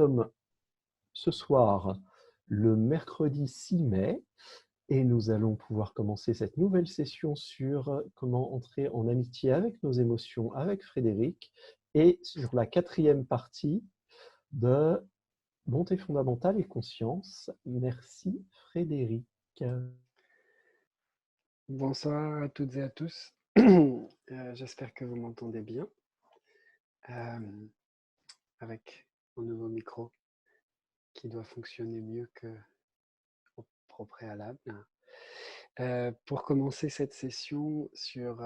sommes ce soir le mercredi 6 mai et nous allons pouvoir commencer cette nouvelle session sur comment entrer en amitié avec nos émotions avec Frédéric et sur la quatrième partie de bonté fondamentale et conscience. Merci Frédéric. Bonsoir à toutes et à tous. J'espère que vous m'entendez bien avec mon nouveau micro qui doit fonctionner mieux qu'au préalable. Pour commencer cette session sur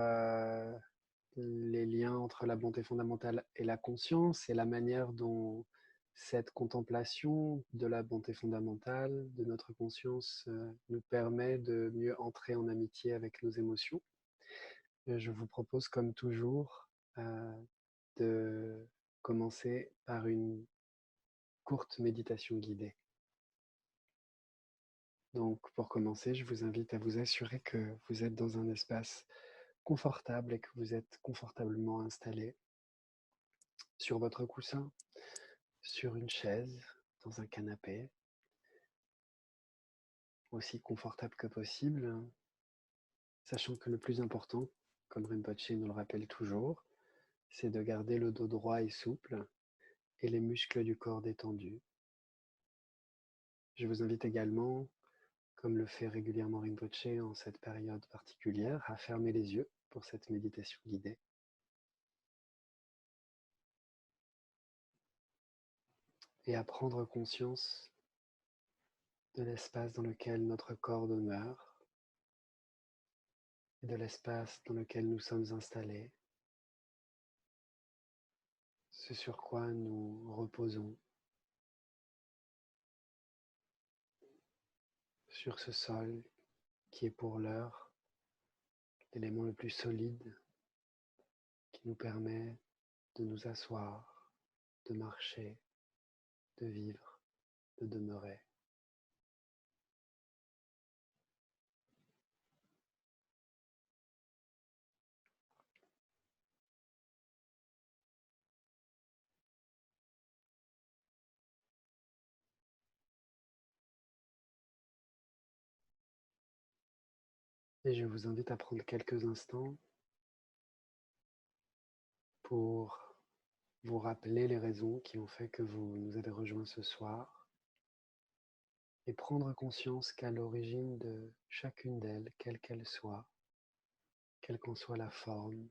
les liens entre la bonté fondamentale et la conscience et la manière dont cette contemplation de la bonté fondamentale, de notre conscience, nous permet de mieux entrer en amitié avec nos émotions. Je vous propose, comme toujours, de commencer par une courte méditation guidée. Donc, pour commencer, je vous invite à vous assurer que vous êtes dans un espace confortable et que vous êtes confortablement installé sur votre coussin, sur une chaise, dans un canapé, aussi confortable que possible, sachant que le plus important, comme Rinpoche nous le rappelle toujours, c'est de garder le dos droit et souple et les muscles du corps détendus. Je vous invite également, comme le fait régulièrement Rinpoche en cette période particulière, à fermer les yeux pour cette méditation guidée. Et à prendre conscience de l'espace dans lequel notre corps demeure et de l'espace dans lequel nous sommes installés, ce sur quoi nous reposons, sur ce sol qui est pour l'heure l'élément le plus solide qui nous permet de nous asseoir, de marcher, de vivre, de demeurer. Et je vous invite à prendre quelques instants pour vous rappeler les raisons qui ont fait que vous nous avez rejoints ce soir et prendre conscience qu'à l'origine de chacune d'elles, quelle qu'elle soit, quelle qu'en soit la forme,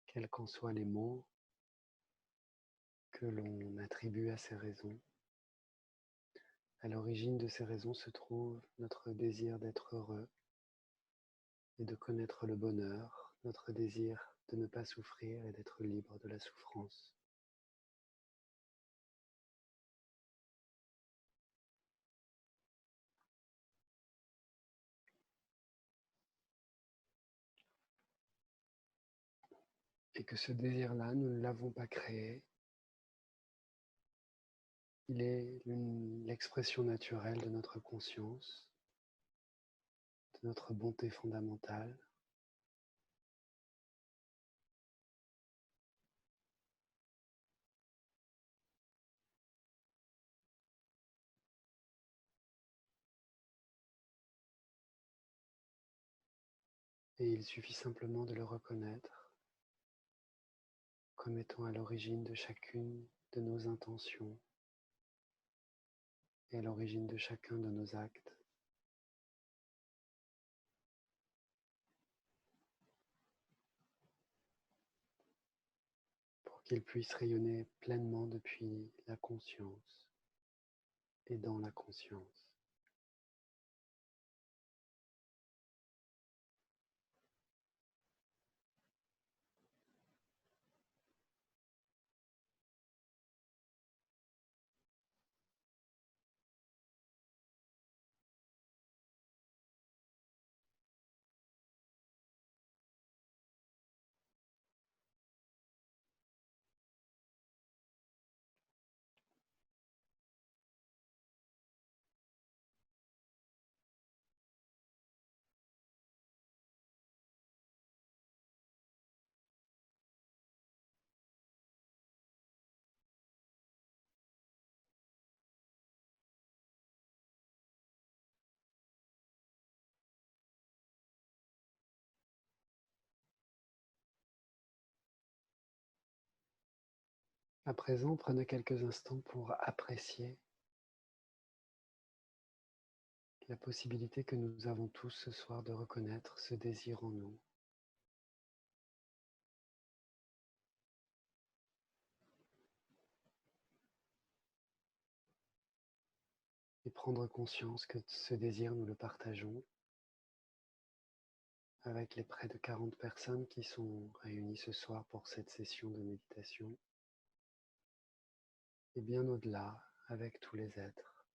quels qu'en soient les mots que l'on attribue à ces raisons, à l'origine de ces raisons se trouve notre désir d'être heureux et de connaître le bonheur, notre désir de ne pas souffrir et d'être libre de la souffrance. Et que ce désir-là, nous ne l'avons pas créé. Il est l'expression naturelle de notre conscience, de notre bonté fondamentale. Et il suffit simplement de le reconnaître comme étant à l'origine de chacune de nos intentions et à l'origine de chacun de nos actes. Pour qu'il puisse rayonner pleinement depuis la conscience et dans la conscience. À présent, prenez quelques instants pour apprécier la possibilité que nous avons tous ce soir de reconnaître ce désir en nous. Et prendre conscience que ce désir, nous le partageons avec les près de 40 personnes qui sont réunies ce soir pour cette session de méditation, et bien au-delà avec tous les êtres.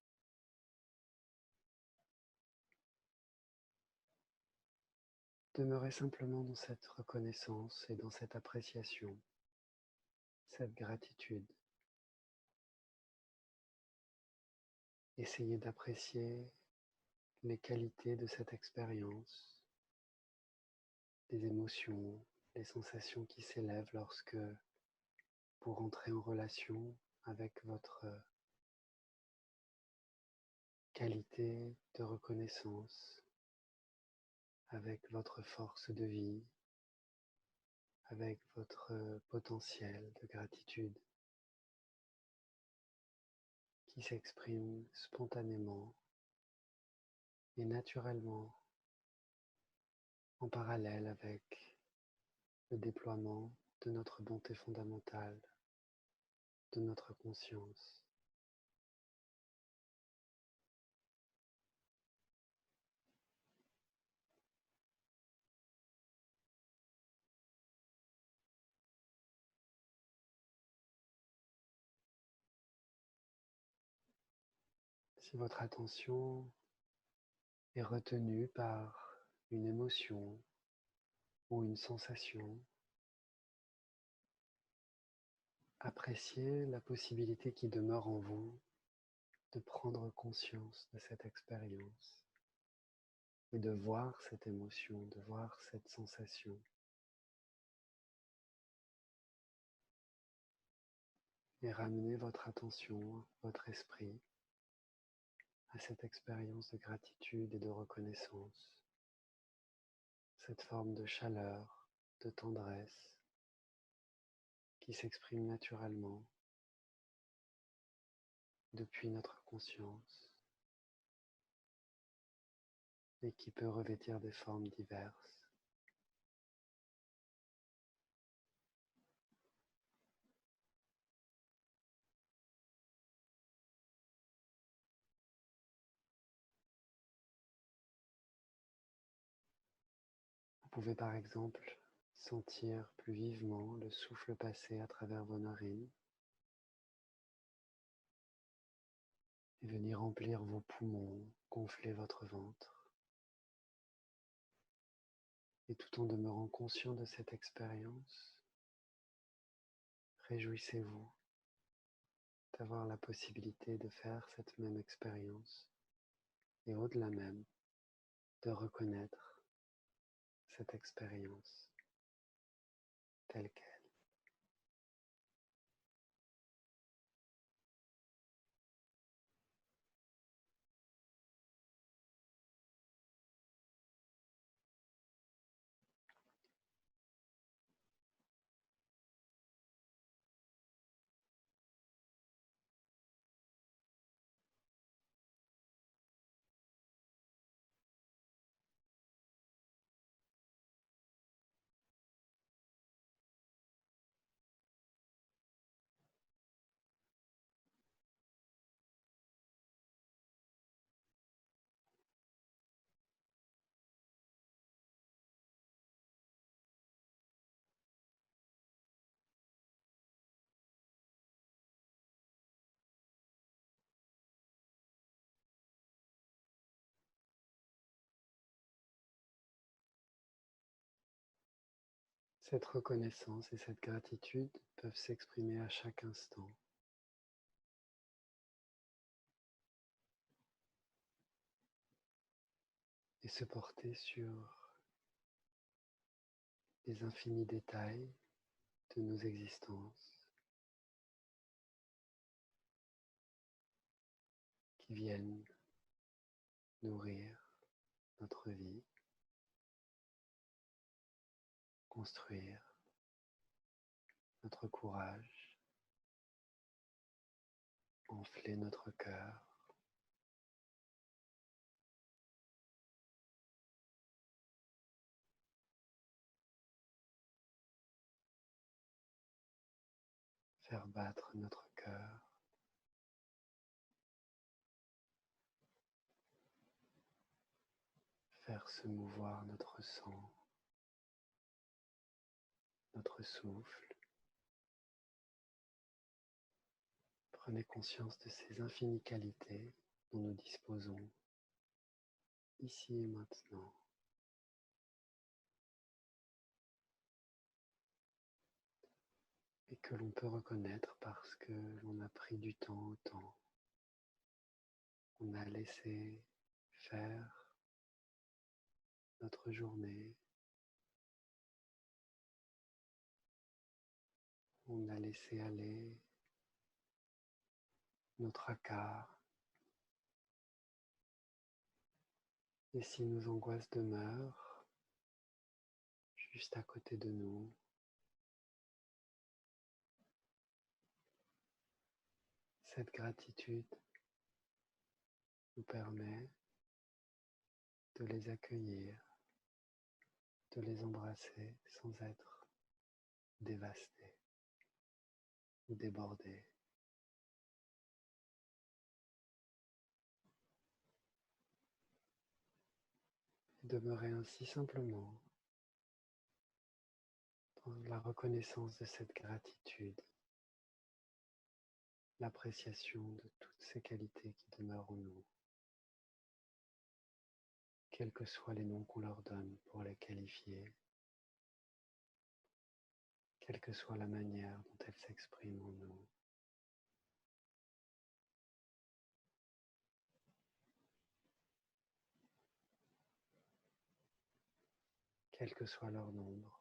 Demeurez simplement dans cette reconnaissance et dans cette appréciation, cette gratitude. Essayez d'apprécier les qualités de cette expérience, les émotions, les sensations qui s'élèvent lorsque vous rentrez en relation avec votre qualité de reconnaissance, avec votre force de vie, avec votre potentiel de gratitude qui s'exprime spontanément et naturellement en parallèle avec le déploiement de notre bonté fondamentale, de notre conscience. Si votre attention est retenue par une émotion ou une sensation, appréciez la possibilité qui demeure en vous de prendre conscience de cette expérience et de voir cette émotion, de voir cette sensation. Et ramenez votre attention, votre esprit à cette expérience de gratitude et de reconnaissance, cette forme de chaleur, de tendresse qui s'exprime naturellement depuis notre conscience et qui peut revêtir des formes diverses. Vous pouvez par exemple sentir plus vivement le souffle passer à travers vos narines et venir remplir vos poumons, gonfler votre ventre. Et tout en demeurant conscient de cette expérience, réjouissez-vous d'avoir la possibilité de faire cette même expérience et au-delà même de reconnaître cette expérience telle qu'elle. Cette reconnaissance et cette gratitude peuvent s'exprimer à chaque instant. Et se porter sur les infinis détails de nos existences qui viennent nourrir notre vie, construire notre courage, enfler notre cœur. Faire battre notre cœur. Faire se mouvoir notre sang, notre souffle. Prenez conscience de ces infinies qualités dont nous disposons ici et maintenant. Et que l'on peut reconnaître parce que l'on a pris du temps au temps. On a laissé faire notre journée. On a laissé aller nos tracas. Et si nos angoisses demeurent juste à côté de nous, cette gratitude nous permet de les accueillir, de les embrasser sans être dévastés ou débordés. Et demeurer ainsi simplement dans la reconnaissance de cette gratitude, l'appréciation de toutes ces qualités qui demeurent en nous, quels que soient les noms qu'on leur donne pour les qualifier, quelle que soit la manière dont elles s'expriment en nous. Quel que soit leur nombre.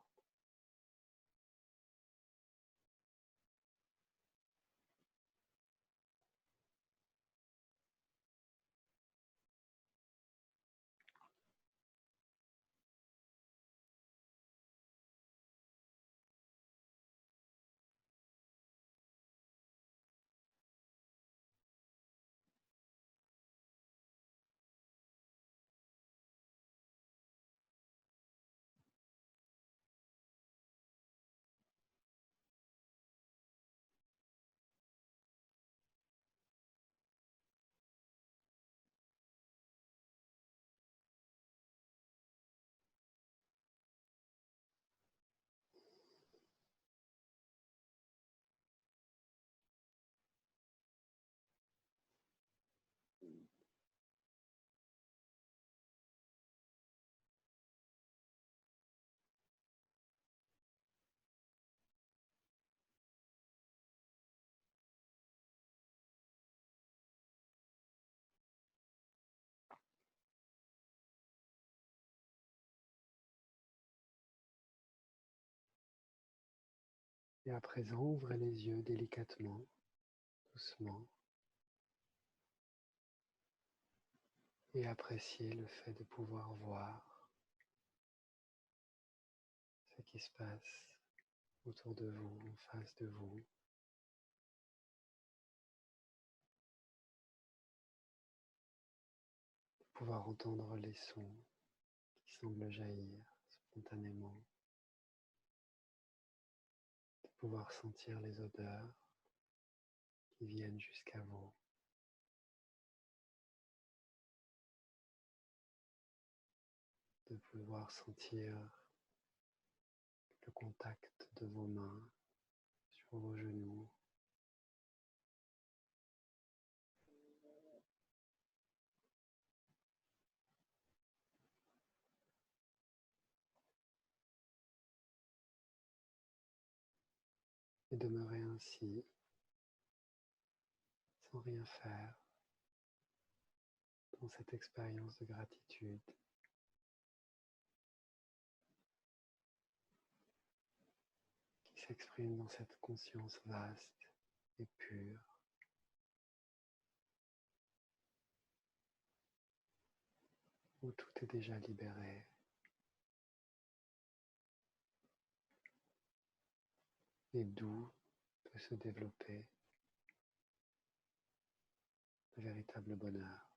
Et à présent, ouvrez les yeux délicatement, doucement, et appréciez le fait de pouvoir voir ce qui se passe autour de vous, en face de vous. De pouvoir entendre les sons qui semblent jaillir spontanément. De pouvoir sentir les odeurs qui viennent jusqu'à vous. De pouvoir sentir le contact de vos mains sur vos genoux. Et demeurer ainsi, sans rien faire, dans cette expérience de gratitude. Qui s'exprime dans cette conscience vaste et pure, où tout est déjà libéré. Et d'où peut se développer véritable bonheur.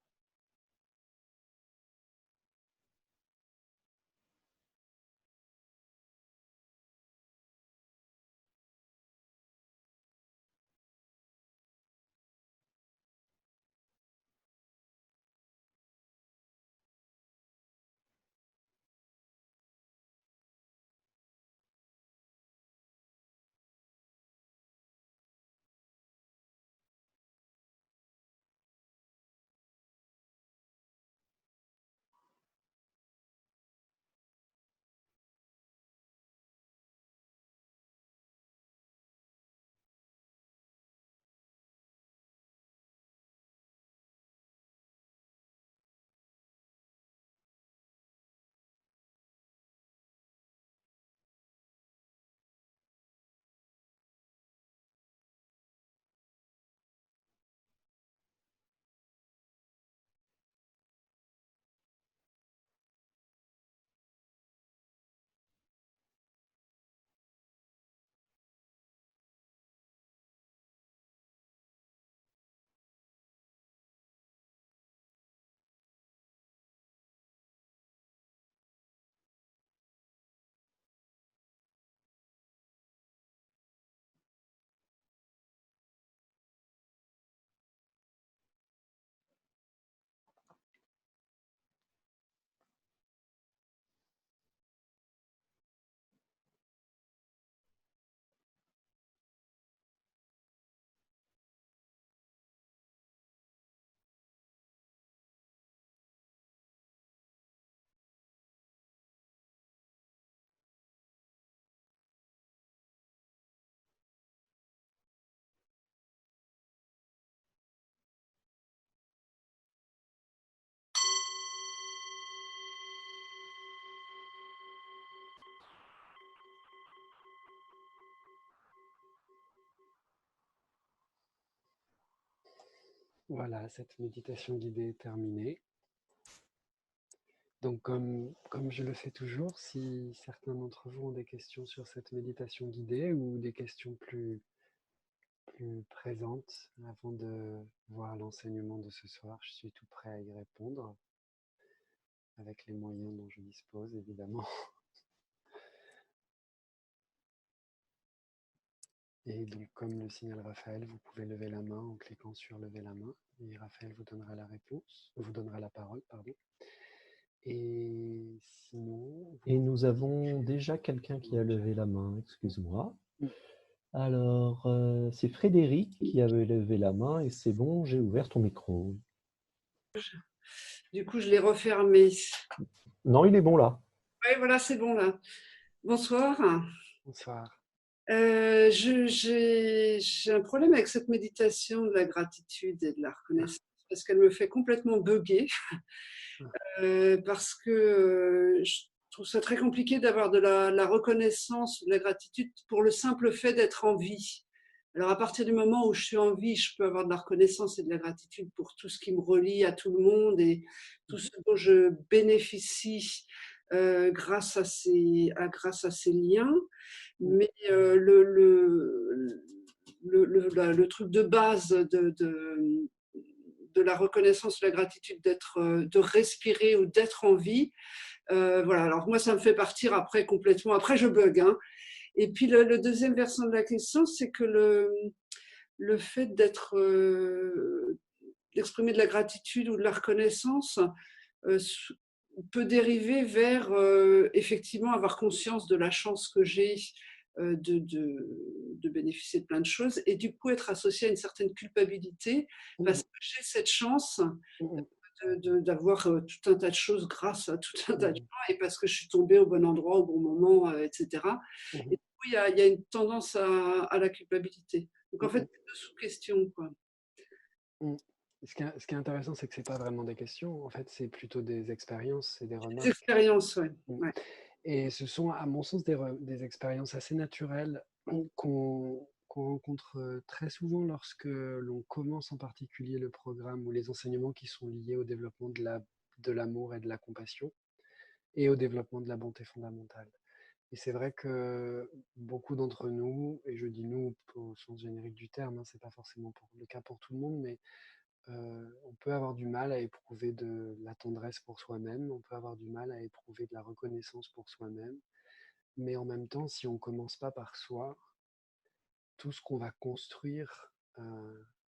Voilà, cette méditation guidée est terminée. Donc, comme je le fais toujours, si certains d'entre vous ont des questions sur cette méditation guidée ou des questions plus présentes avant de voir l'enseignement de ce soir, je suis tout prêt à y répondre avec les moyens dont je dispose, évidemment. Et donc, comme le signale Raphaël, vous pouvez lever la main en cliquant sur lever la main et Raphaël vous donnera la réponse, vous donnera la parole, pardon. Et sinon... Et nous avons déjà quelqu'un qui a levé la main, excuse-moi. Mm. Alors, c'est Frédéric qui avait levé la main et c'est bon, j'ai ouvert ton micro. Du coup, je l'ai refermé. Non, il est bon là. Oui, voilà, c'est bon là. Bonsoir. Bonsoir. J'ai un problème avec cette méditation de la gratitude et de la reconnaissance parce qu'elle me fait complètement bugger. Parce que je trouve ça très compliqué d'avoir de la reconnaissance, de la gratitude pour le simple fait d'être en vie. Alors à partir du moment où je suis en vie, je peux avoir de la reconnaissance et de la gratitude pour tout ce qui me relie à tout le monde et tout ce dont je bénéficie grâce à ces liens. Mais le truc de base de la reconnaissance, de la gratitude, de respirer ou d'être en vie. Voilà. Alors moi, ça me fait partir après complètement. Après, je bug. Hein. Et puis le deuxième versant de la question, c'est que le fait d'exprimer de la gratitude ou de la reconnaissance peut dériver vers effectivement avoir conscience de la chance que j'ai de bénéficier de plein de choses et du coup être associé à une certaine culpabilité parce que j'ai cette chance d'avoir tout un tas de choses grâce à tout un tas de gens et parce que je suis tombée au bon endroit au bon moment, etc. Et du coup, il y a une tendance à la culpabilité. Donc en fait, c'est deux sous-questions, quoi. Ce qui est intéressant, c'est que ce n'est pas vraiment des questions. En fait, c'est plutôt des expériences et des remarques. Des expériences, oui. Ouais. Et ce sont, à mon sens, des expériences assez naturelles qu'on rencontre très souvent lorsque l'on commence en particulier le programme ou les enseignements qui sont liés au développement de l'amour et de la compassion et au développement de la bonté fondamentale. Et c'est vrai que beaucoup d'entre nous, et je dis nous au sens générique du terme, hein, c'est pas forcément le cas pour tout le monde, mais on peut avoir du mal à éprouver de la tendresse pour soi-même, on peut avoir du mal à éprouver de la reconnaissance pour soi-même, mais en même temps, si on ne commence pas par soi, tout ce qu'on va construire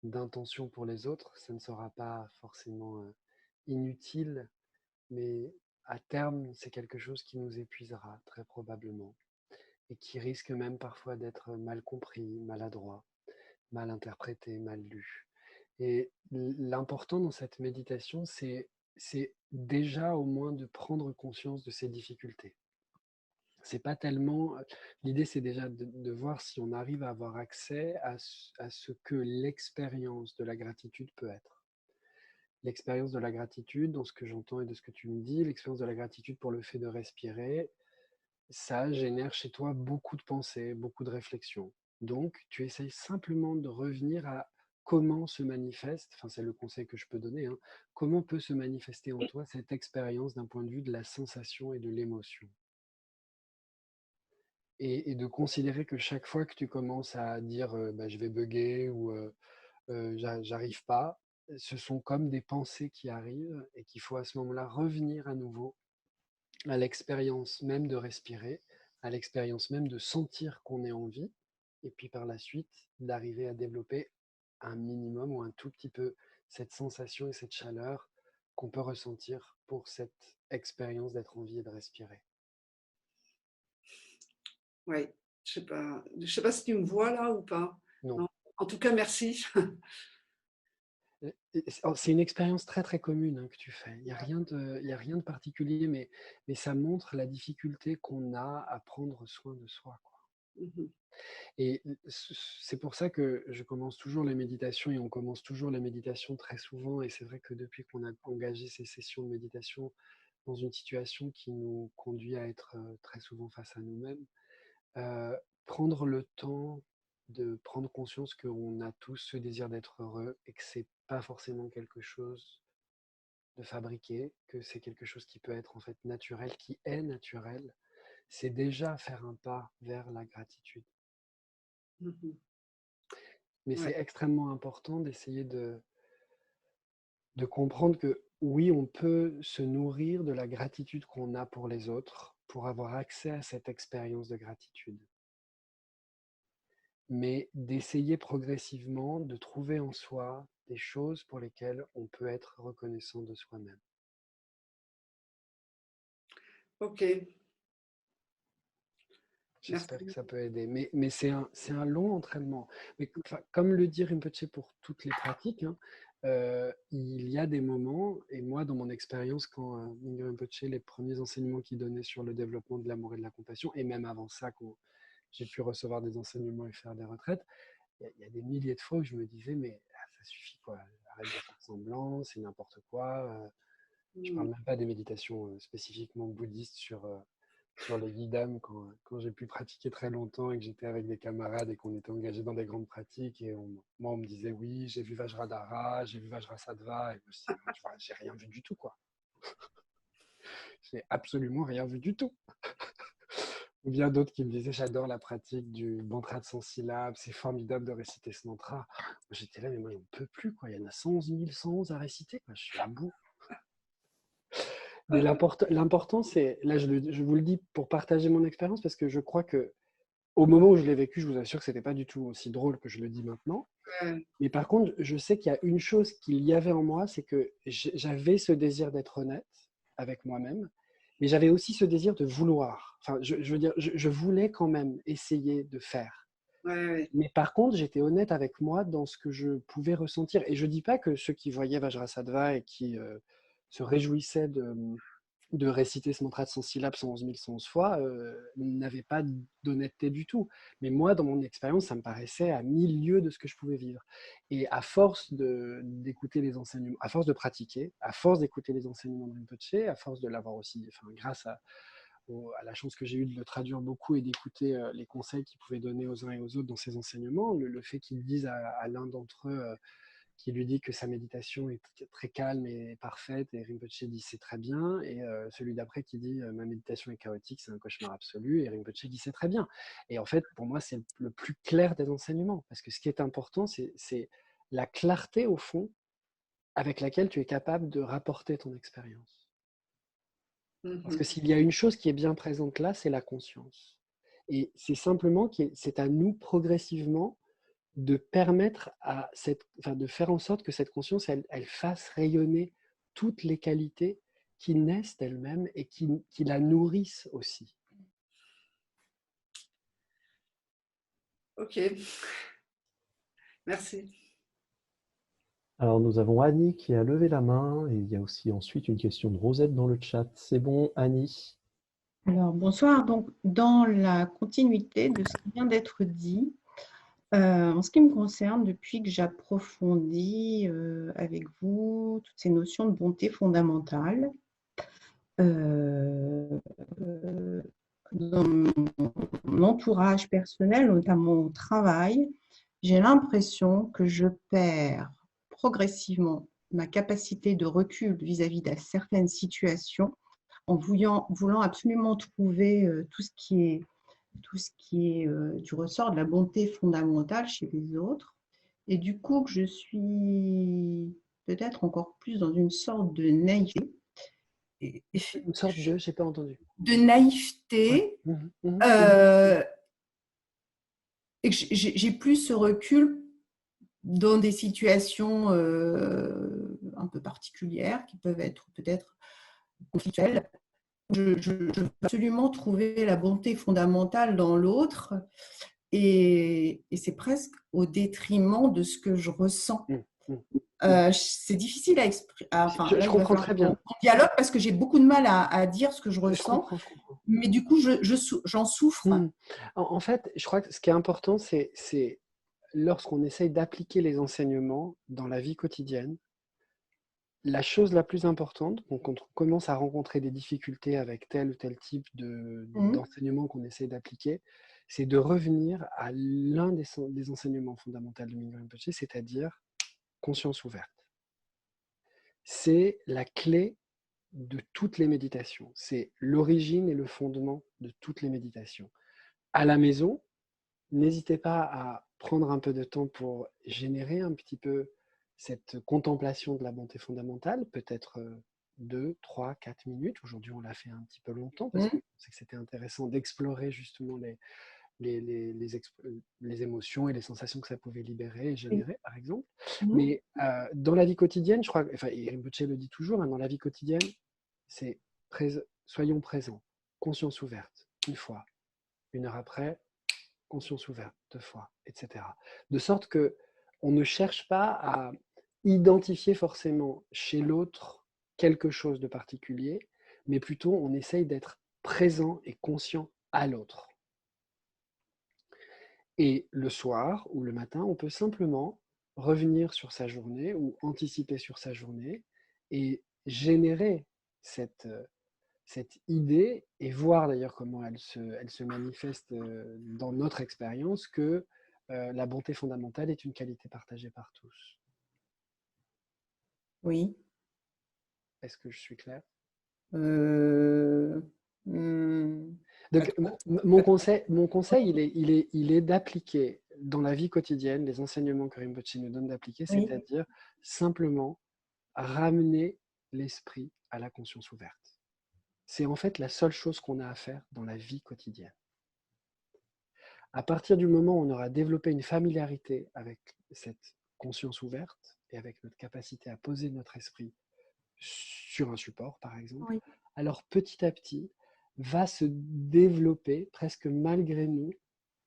d'intention pour les autres, ça ne sera pas forcément inutile, mais à terme, c'est quelque chose qui nous épuisera très probablement et qui risque même parfois d'être mal compris, maladroit, mal interprété, mal lu. Et l'important dans cette méditation, c'est déjà au moins de prendre conscience de ces difficultés. C'est pas tellement. L'idée, c'est déjà de voir si on arrive à avoir accès à ce que l'expérience de la gratitude peut être. L'expérience de la gratitude, dans ce que j'entends et de ce que tu me dis, l'expérience de la gratitude pour le fait de respirer, ça génère chez toi beaucoup de pensées, beaucoup de réflexions. Donc, tu essayes simplement de revenir à comment se manifeste, enfin c'est le conseil que je peux donner, hein, comment peut se manifester en toi cette expérience d'un point de vue de la sensation et de l'émotion. Et de considérer que chaque fois que tu commences à dire bah, je vais bugger ou j'arrive pas, ce sont comme des pensées qui arrivent et qu'il faut à ce moment-là revenir à nouveau à l'expérience même de respirer, à l'expérience même de sentir qu'on est en vie, et puis par la suite d'arriver à développer un minimum ou un tout petit peu cette sensation et cette chaleur qu'on peut ressentir pour cette expérience d'être en vie et de respirer. Oui, je sais pas si tu me vois là ou pas. Non. Non. En tout cas, merci. C'est une expérience très très commune hein, que tu fais. Il n'y a rien de particulier, mais ça montre la difficulté qu'on a à prendre soin de soi, quoi. Mhm. Et c'est pour ça que je commence toujours les méditations et on commence toujours les méditations très souvent. Et c'est vrai que depuis qu'on a engagé ces sessions de méditation dans une situation qui nous conduit à être très souvent face à nous-mêmes, euh, prendre le temps de prendre conscience qu'on a tous ce désir d'être heureux et que c'est pas forcément quelque chose de fabriqué, que c'est quelque chose qui peut être en fait naturel, qui est naturel, c'est déjà faire un pas vers la gratitude. Mhm. Mais Ouais. c'est extrêmement important d'essayer de comprendre que oui, on peut se nourrir de la gratitude qu'on a pour les autres pour avoir accès à cette expérience de gratitude. Mais d'essayer progressivement de trouver en soi des choses pour lesquelles on peut être reconnaissant de soi-même. Ok, J'espère que merci. ça peut aider. Mais c'est un long entraînement. Mais comme le dit Rinpoche pour toutes les pratiques, hein, il y a des moments, et moi dans mon expérience, quand Mingyur Rinpoche, les premiers enseignements qu'il donnait sur le développement de l'amour et de la compassion, et même avant ça, quand j'ai pu recevoir des enseignements et faire des retraites, il y a des milliers de fois où je me disais, mais ça suffit quoi, arrête de faire semblant, c'est n'importe quoi. Je Mm. parle même pas des méditations spécifiquement bouddhistes sur les guidames quand j'ai pu pratiquer très longtemps et que j'étais avec des camarades et qu'on était engagés dans des grandes pratiques. Et moi, on me disait, oui, j'ai vu Vajradhara, j'ai vu Vajrasattva. Et je me suis dit, j'ai rien vu du tout, quoi. J'ai absolument rien vu du tout. Ou bien d'autres qui me disaient, j'adore la pratique du mantra de 100 syllabes, c'est formidable de réciter ce mantra. J'étais là, mais moi, on ne peut plus, quoi. Il y en a 111 111 à réciter, quoi. Je suis à bout. Mais l'important, c'est, là, je vous le dis pour partager mon expérience, parce que je crois que au moment où je l'ai vécu, je vous assure que c'était pas du tout aussi drôle que je le dis maintenant. Ouais, Mais par contre, je sais qu'il y a une chose qu'il y avait en moi, c'est que j'avais ce désir d'être honnête avec moi-même, mais j'avais aussi ce désir de vouloir. Enfin, je veux dire, je voulais quand même essayer de faire. ouais, ouais. Mais par contre, j'étais honnête avec moi dans ce que je pouvais ressentir. Et je dis pas que ceux qui voyaient Vajrasattva et qui se réjouissaient de réciter ce mantra de 100 syllabes 111 111 fois n'avaient pas d'honnêteté du tout. Mais moi, dans mon expérience, ça me paraissait à 1000 lieues de ce que je pouvais vivre. Et à force d'écouter les enseignements, à force de pratiquer, à force d'écouter les enseignements de Rinpoche, à force de l'avoir aussi, enfin, grâce à la chance que j'ai eue de le traduire beaucoup et d'écouter les conseils qu'il pouvait donner aux uns et aux autres dans ses enseignements, le fait qu'il dise à l'un d'entre eux, qui lui dit que sa méditation est très calme et parfaite, et Rinpoche dit c'est très bien, et celui d'après qui dit ma méditation est chaotique, c'est un cauchemar absolu, et Rinpoche dit c'est très bien. Et en fait, pour moi, c'est le plus clair des enseignements, parce que ce qui est important, c'est la clarté au fond avec laquelle tu es capable de rapporter ton expérience. Parce que Mhm. s'il y a une chose qui est bien présente là, c'est la conscience. Et c'est simplement que c'est à nous progressivement de permettre de faire en sorte que cette conscience, elle fasse rayonner toutes les qualités qui naissent d'elle-même et qui la nourrissent aussi. Ok, merci. Alors, nous avons Annie qui a levé la main et il y a aussi ensuite une question de Rosette dans le chat. C'est bon, Annie? Alors, bonsoir. Donc, dans la continuité de ce qui vient d'être dit, en ce qui me concerne, depuis que j'approfondis avec vous toutes ces notions de bonté fondamentale, dans mon entourage personnel, notamment au travail, j'ai l'impression que je perds progressivement ma capacité de recul vis-à-vis de certaines situations en voulant absolument trouver tout ce qui est du ressort de la bonté fondamentale chez les autres. Et du coup, que je suis peut-être encore plus dans une sorte de naïveté. Une sorte de, je n'ai pas entendu. De naïveté. Ouais. Et que j'ai plus ce recul dans des situations un peu particulières qui peuvent être peut-être conflictuelles. Je veux absolument trouver la bonté fondamentale dans l'autre et c'est presque au détriment de ce que je ressens. C'est difficile à exprimer. Enfin, je comprends très bien. On dialogue parce que j'ai beaucoup de mal à dire ce que je ressens. Je comprends. Mais du coup, j'en souffre. En fait, je crois que ce qui est important, c'est lorsqu'on essaye d'appliquer les enseignements dans la vie quotidienne, la chose la plus importante, quand on commence à rencontrer des difficultés avec tel ou tel type d'enseignement qu'on essaie d'appliquer, c'est de revenir à l'un des enseignements fondamentaux de Mingyur Rinpoché, c'est-à-dire conscience ouverte. C'est la clé de toutes les méditations. C'est l'origine et le fondement de toutes les méditations. À la maison, n'hésitez pas à prendre un peu de temps pour générer un petit peu cette contemplation de la bonté fondamentale, peut-être 2, 3, 4 minutes. Aujourd'hui, on l'a fait un petit peu longtemps parce que je pensais que c'était intéressant d'explorer justement les émotions et les sensations que ça pouvait libérer et générer, par exemple. Mais dans la vie quotidienne, je crois, enfin, Rinpoche le dit toujours, hein, dans la vie quotidienne, c'est soyons présents, conscience ouverte, une fois, une heure après, conscience ouverte, 2 fois, etc. De sorte que on ne cherche pas à identifier forcément chez l'autre quelque chose de particulier, mais plutôt on essaye d'être présent et conscient à l'autre. Et le soir ou le matin, on peut simplement revenir sur sa journée ou anticiper sur sa journée et générer cette idée et voir d'ailleurs comment elle se manifeste dans notre expérience que la bonté fondamentale est une qualité partagée par tous. Oui. Est-ce que je suis clair? Donc, mon conseil il est d'appliquer dans la vie quotidienne les enseignements que Rinpoche nous donne d'appliquer, c'est-à-dire simplement ramener l'esprit à la conscience ouverte. C'est en fait la seule chose qu'on a à faire dans la vie quotidienne. À partir du moment où on aura développé une familiarité avec cette conscience ouverte et avec notre capacité à poser notre esprit sur un support, par exemple, alors petit à petit va se développer, presque malgré nous,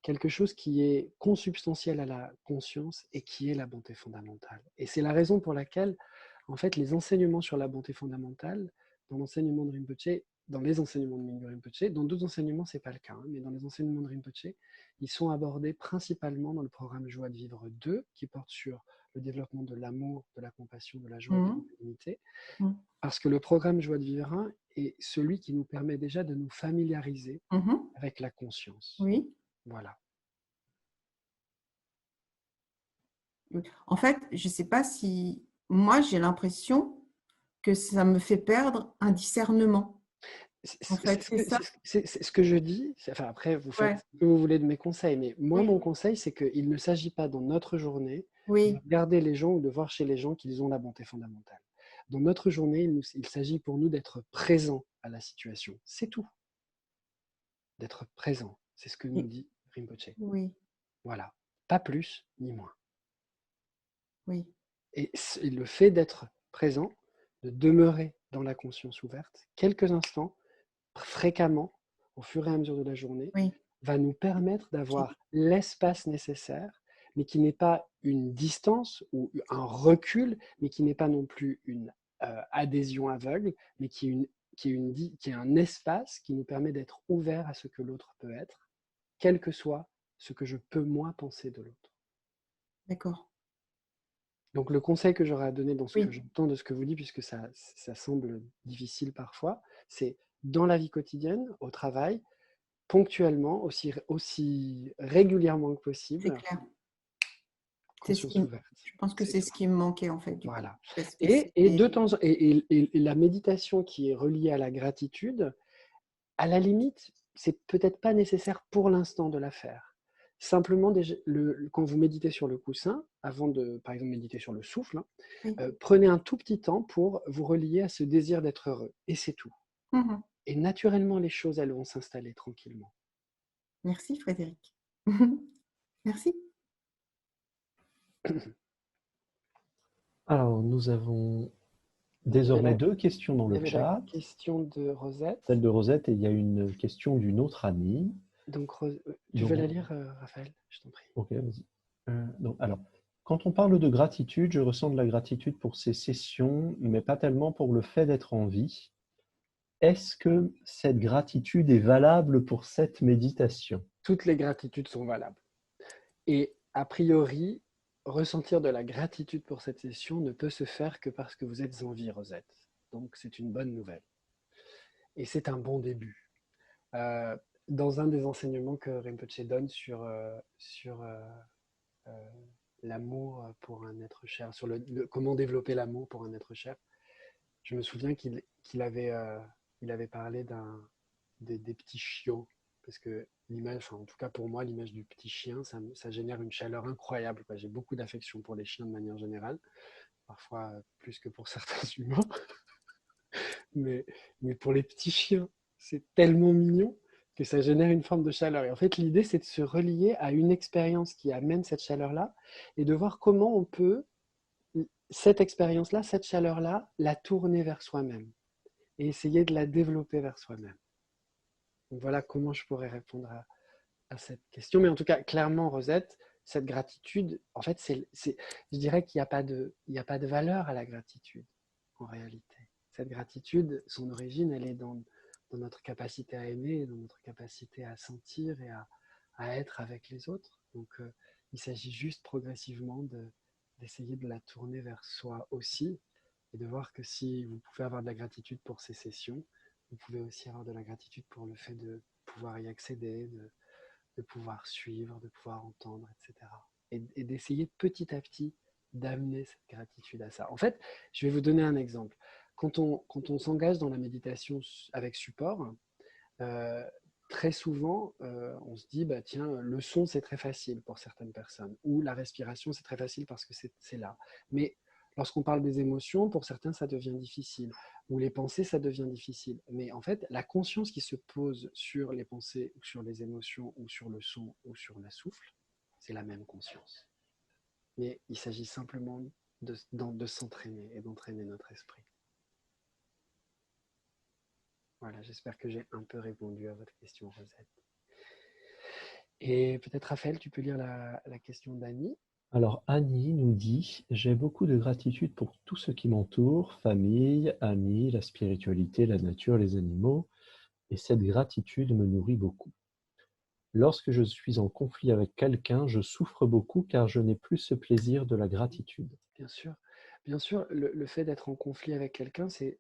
quelque chose qui est consubstantiel à la conscience et qui est la bonté fondamentale. Et c'est la raison pour laquelle, en fait, les enseignements sur la bonté fondamentale, dans l'enseignement de Rinpoche, dans les enseignements de Mingyur Rinpoche, dans d'autres enseignements, ce n'est pas le cas, hein, mais dans les enseignements de Rinpoche, ils sont abordés principalement dans le programme Joie de vivre 2, qui porte sur le développement de l'amour, de la compassion, de la joie et de l'humanité. Parce que le programme Joie de vivre 1 est celui qui nous permet déjà de nous familiariser avec la conscience. Oui. Voilà. En fait, je ne sais pas si... Moi, j'ai l'impression que ça me fait perdre un discernement. En fait, c'est ça. C'est ce que je dis. Enfin, après, vous faites Ouais. ce que vous voulez de mes conseils, mais moi, Oui. mon conseil, c'est qu'il ne s'agit pas dans notre journée de Oui. regarder les gens ou de voir chez les gens qu'ils ont la bonté fondamentale. Dans notre journée, il s'agit pour nous d'être présents à la situation. C'est tout. D'être présent. C'est ce que nous dit Rinpoche. Oui. Voilà. Pas plus ni moins. Oui. Et le fait d'être présent, de demeurer dans la conscience ouverte, quelques instants, fréquemment, au fur et à mesure de la journée, Oui. va nous permettre d'avoir l'espace nécessaire, mais qui n'est pas une distance ou un recul, mais qui n'est pas non plus une adhésion aveugle, mais qui est un espace qui nous permet d'être ouvert à ce que l'autre peut être, quel que soit ce que je peux moi penser de l'autre. D'accord. Donc le conseil que j'aurais à donner dans ce Oui. que j'entends de ce que vous dites, puisque ça semble difficile parfois, c'est dans la vie quotidienne, au travail, ponctuellement, aussi régulièrement que C'est possible, clair. conscience ouverte. Je pense que C'est c'est tout. ce qui me manquait en fait du coup. Voilà. Parce que Et de temps en et la méditation qui est reliée à la gratitude, à la limite, c'est peut-être pas nécessaire pour l'instant de la faire. Simplement, quand vous méditez sur le coussin, avant de, par exemple, méditer sur le souffle, oui. Prenez un tout petit temps pour vous relier à ce désir d'être heureux. Et c'est tout. Mhm. Et naturellement, les choses, elles vont s'installer tranquillement. Merci Frédéric. Merci. Alors, nous avons désormais deux questions dans Il y le avait la chat. question de Rosette. Celle de Rosette et il y a une question d'une autre amie. Donc, tu veux la lire, Raphaël? Je t'en prie. Ok, vas-y. Alors, quand on parle de gratitude, je ressens de la gratitude pour ces sessions, mais pas tellement pour le fait d'être en vie. Est-ce que cette gratitude est valable pour cette méditation? Toutes les gratitudes sont valables. Et a priori, ressentir de la gratitude pour cette session ne peut se faire que parce que vous êtes en vie, Rosette. Donc, c'est une bonne nouvelle. Et c'est un bon début. Dans un des enseignements que Rinpoche donne sur l'amour pour un être cher, sur comment développer l'amour pour un être cher, je me souviens qu'il avait, il avait parlé des petits chiots, parce que l'image, enfin, en tout cas pour moi, l'image du petit chien, ça génère une chaleur incroyable. J'ai beaucoup d'affection pour les chiens de manière générale, parfois plus que pour certains humains, mais pour les petits chiens, c'est tellement mignon que ça génère une forme de chaleur. Et en fait, l'idée, c'est de se relier à une expérience qui amène cette chaleur-là et de voir comment on peut, cette expérience-là, cette chaleur-là, la tourner vers soi-même et essayer de la développer vers soi-même. Donc voilà comment je pourrais répondre à cette question. Mais en tout cas, clairement, Rosette, cette gratitude, en fait, je dirais qu'il n'y a pas de valeur à la gratitude, en réalité. Cette gratitude, son origine, elle est dans notre capacité à aimer, dans notre capacité à sentir et à être avec les autres. Donc, il s'agit juste progressivement d'essayer de la tourner vers soi aussi et de voir que si vous pouvez avoir de la gratitude pour ces sessions, vous pouvez aussi avoir de la gratitude pour le fait de pouvoir y accéder, de pouvoir suivre, de pouvoir entendre, etc. Et d'essayer petit à petit d'amener cette gratitude à ça. En fait, je vais vous donner un exemple. Quand on s'engage dans la méditation avec support, euh, très souvent, on se dit, bah, tiens, le son, c'est très facile pour certaines personnes, ou la respiration, c'est très facile parce que c'est là. Mais lorsqu'on parle des émotions, pour certains, ça devient difficile, ou les pensées, ça devient difficile. Mais en fait, la conscience qui se pose sur les pensées, ou sur les émotions, ou sur le son, ou sur le souffle, c'est la même conscience. Mais il s'agit simplement de s'entraîner et d'entraîner notre esprit. Voilà, j'espère que j'ai un peu répondu à votre question, Rosette. Et peut-être, Raphaël, tu peux lire la question d'Annie. Alors, Annie nous dit « J'ai beaucoup de gratitude pour tout ce qui m'entoure, famille, amis, la spiritualité, la nature, les animaux, et cette gratitude me nourrit beaucoup. Lorsque je suis en conflit avec quelqu'un, je souffre beaucoup car je n'ai plus ce plaisir de la gratitude. » Bien sûr, le fait d'être en conflit avec quelqu'un, c'est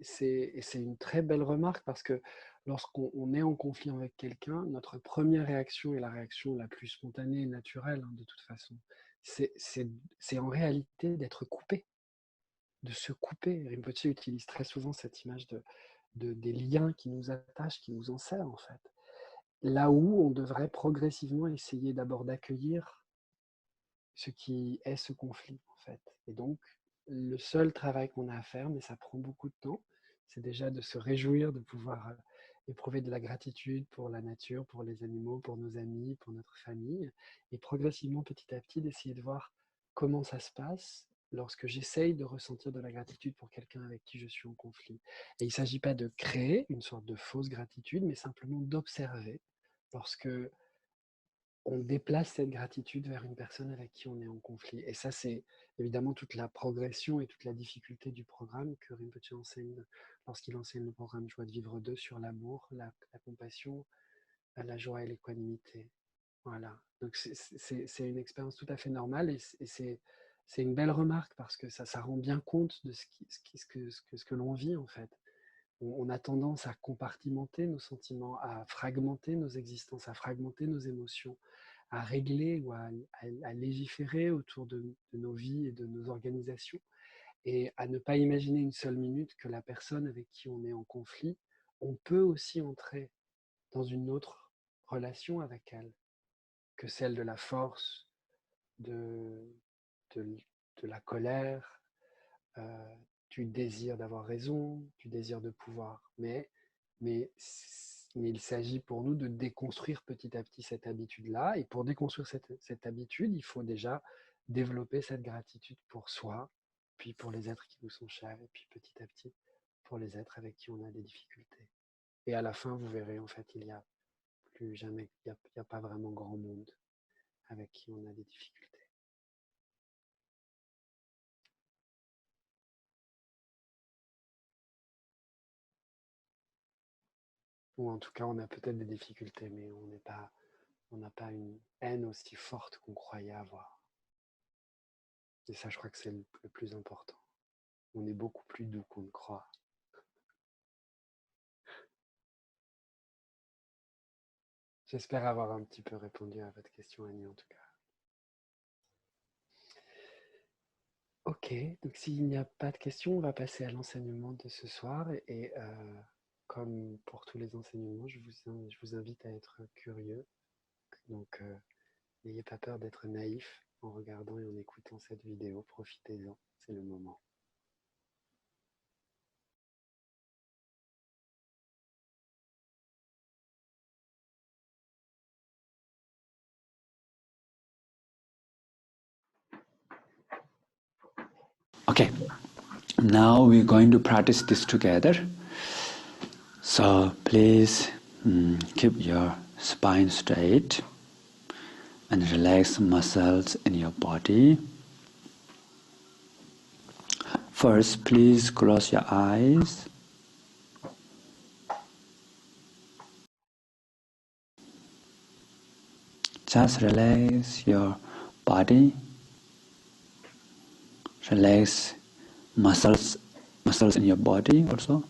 une très belle remarque parce que lorsqu'on est en conflit avec quelqu'un, notre première réaction est la réaction la plus spontanée et naturelle, de toute façon. C'est en réalité d'être coupé, de se couper. Rinpoche utilise très souvent cette image des liens qui nous attachent, qui nous enserrent en fait. Là où on devrait progressivement essayer d'abord d'accueillir ce qui est ce conflit en fait. Et donc, le seul travail qu'on a à faire, mais ça prend beaucoup de temps, c'est déjà de se réjouir de pouvoir éprouver de la gratitude pour la nature, pour les animaux, pour nos amis, pour notre famille, et progressivement, petit à petit, d'essayer de voir comment ça se passe lorsque j'essaye de ressentir de la gratitude pour quelqu'un avec qui je suis en conflit. Et il ne s'agit pas de créer une sorte de fausse gratitude, mais simplement d'observer lorsque on déplace cette gratitude vers une personne avec qui on est en conflit. Et ça, c'est évidemment toute la progression et toute la difficulté du programme que Rinpoche enseigne lorsqu'il enseigne le programme Joie de vivre 2 sur l'amour, la compassion, la joie et l'équanimité. Voilà. Donc c'est une expérience tout à fait normale et c'est une belle remarque parce que ça rend bien compte de ce que l'on vit en fait. On a tendance à compartimenter nos sentiments, à fragmenter nos existences, à fragmenter nos émotions, à régler ou à légiférer autour de nos vies et de nos organisations, et à ne pas imaginer une seule minute que la personne avec qui on est en conflit, on peut aussi entrer dans une autre relation avec elle que celle de la force, de, de, de la colère, euh, du désir d'avoir raison, du désir de pouvoir. Mais il s'agit pour nous de déconstruire petit à petit cette habitude-là. Et pour déconstruire cette habitude, il faut déjà développer cette gratitude pour soi, puis pour les êtres qui nous sont chers, et puis petit à petit pour les êtres avec qui on a des difficultés. Et à la fin, vous verrez, en fait, il n'y a plus jamais, il n'y a pas vraiment grand monde avec qui on a des difficultés. Ou en tout cas, on a peut-être des difficultés, mais on n'a pas une haine aussi forte qu'on croyait avoir. Et ça, je crois que c'est le plus important. On est beaucoup plus doux qu'on ne croit. J'espère avoir un petit peu répondu à votre question, Annie, en tout cas. Ok, donc s'il n'y a pas de questions, on va passer à l'enseignement de ce soir. Et comme pour tous les enseignements, je vous invite à être curieux. Donc, n'ayez pas peur d'être naïf en regardant et en écoutant cette vidéo. Profitez-en, c'est le moment. Okay, now we're going to practice this together. So please keep your spine straight and relax muscles in your body. First, please close your eyes. Just relax your body. Relax muscles in your body also.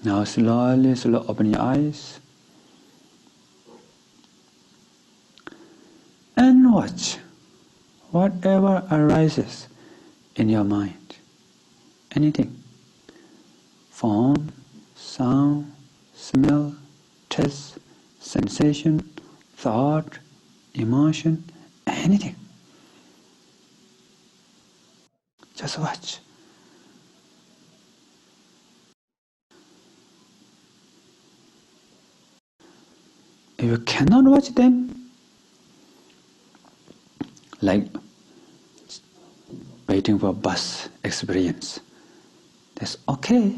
Now slowly open your eyes and watch whatever arises in your mind. Anything. Form, sound, smell, taste, sensation, thought, emotion, anything. Just watch. If you cannot watch them, like waiting for bus experience, that's okay.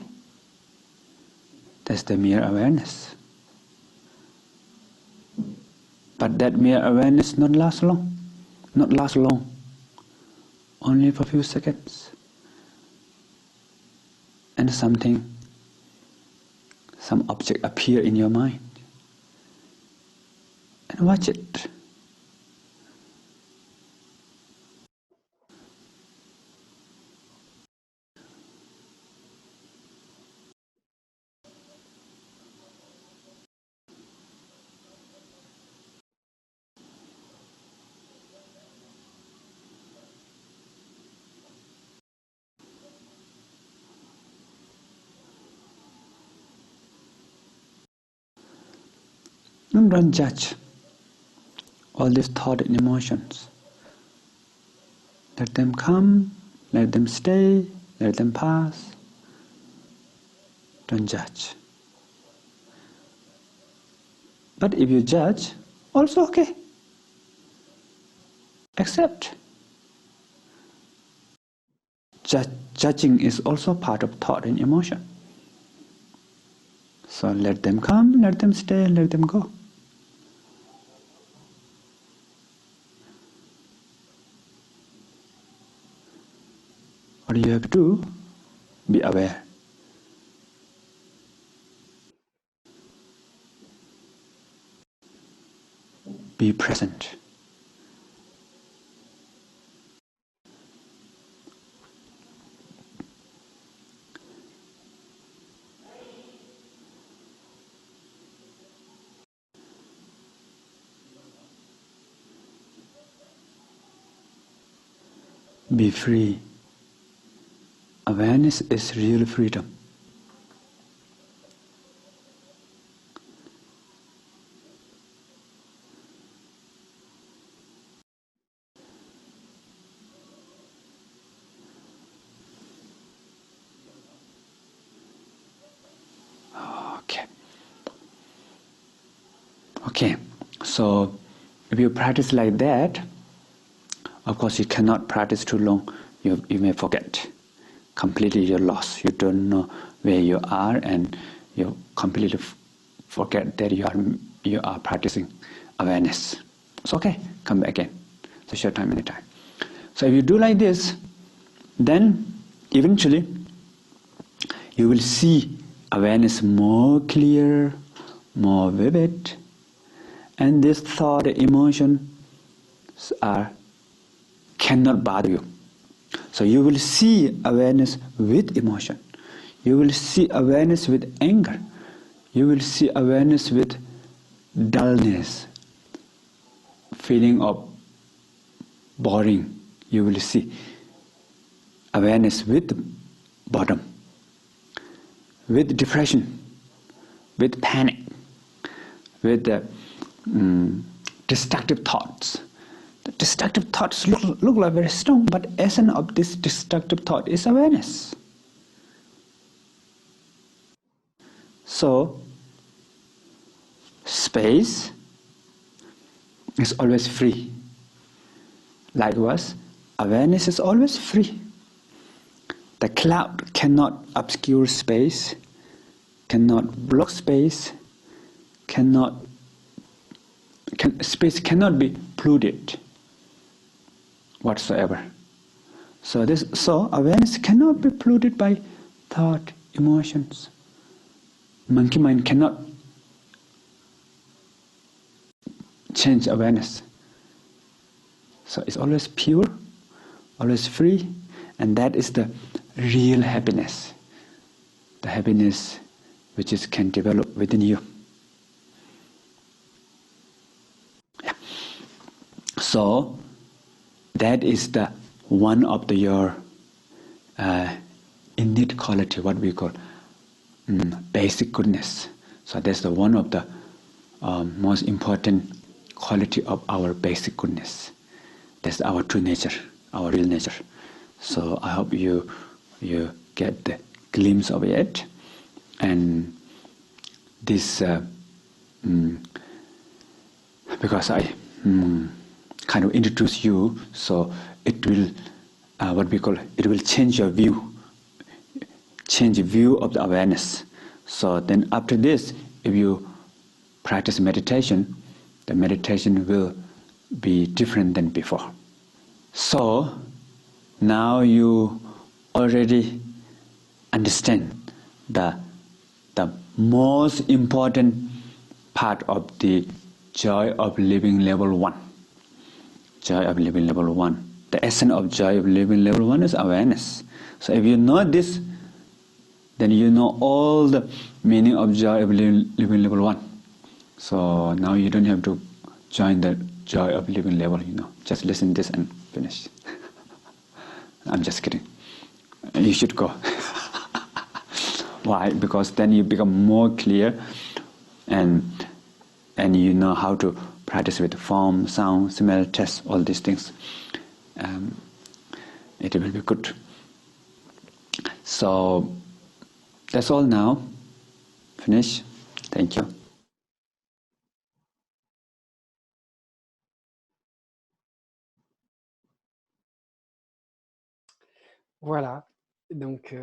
That's the mere awareness. But that mere awareness not last long. Only for a few seconds. And some object appear in your mind. And watch it. Don't judge all these thoughts and emotions. Let them come, let them stay, let them pass. Don't judge. But if you judge, also okay. Accept. Judging is also part of thought and emotion. So let them come, let them stay, let them go. What you have to do, be aware. Be present. Be free. Awareness is real freedom. Okay, so if you practice like that, of course you cannot practice too long. You may forget. Completely you're lost. You don't know where you are, and you completely forget that you are practicing awareness. It's okay. Come back again. It's a short time, anytime. So if you do like this, then eventually you will see awareness more clear, more vivid, and this thought, emotions cannot bother you. So you will see awareness with emotion. You will see awareness with anger. You will see awareness with dullness, feeling of boring. You will see awareness with boredom, with depression, with panic, with destructive thoughts. The destructive thoughts look like very strong, but essence of this destructive thought is awareness. So, space is always free. Likewise, awareness is always free. The cloud cannot obscure space, cannot block space, space cannot be polluted whatsoever. So awareness cannot be polluted by thought, emotions. Monkey mind cannot change awareness. So it's always pure, always free, and that is the real happiness. The happiness which can develop within you. Yeah. So that is the one of your innate quality, what we call basic goodness. So that's the one of the most important quality of our basic goodness. That's our true nature, our real nature. So I hope you get the glimpse of it, and this because I kind of introduce you, so it will it will change your view. Change the view of the awareness. So then after this, if you practice meditation, the meditation will be different than before. So now you already understand the most important part of the joy of living level 1. Joy of living level 1. The essence of joy of living level 1 is awareness. So if you know this, then you know all the meaning of joy of living level 1. So now you don't have to join the joy of living level, Just listen to this and finish. I'm just kidding. You should go. Why? Because then you become more clear and and you know how to practice with form, sound, smell, taste, all these things, it will be good. So that's all now. Finish. Thank you. Voilà, donc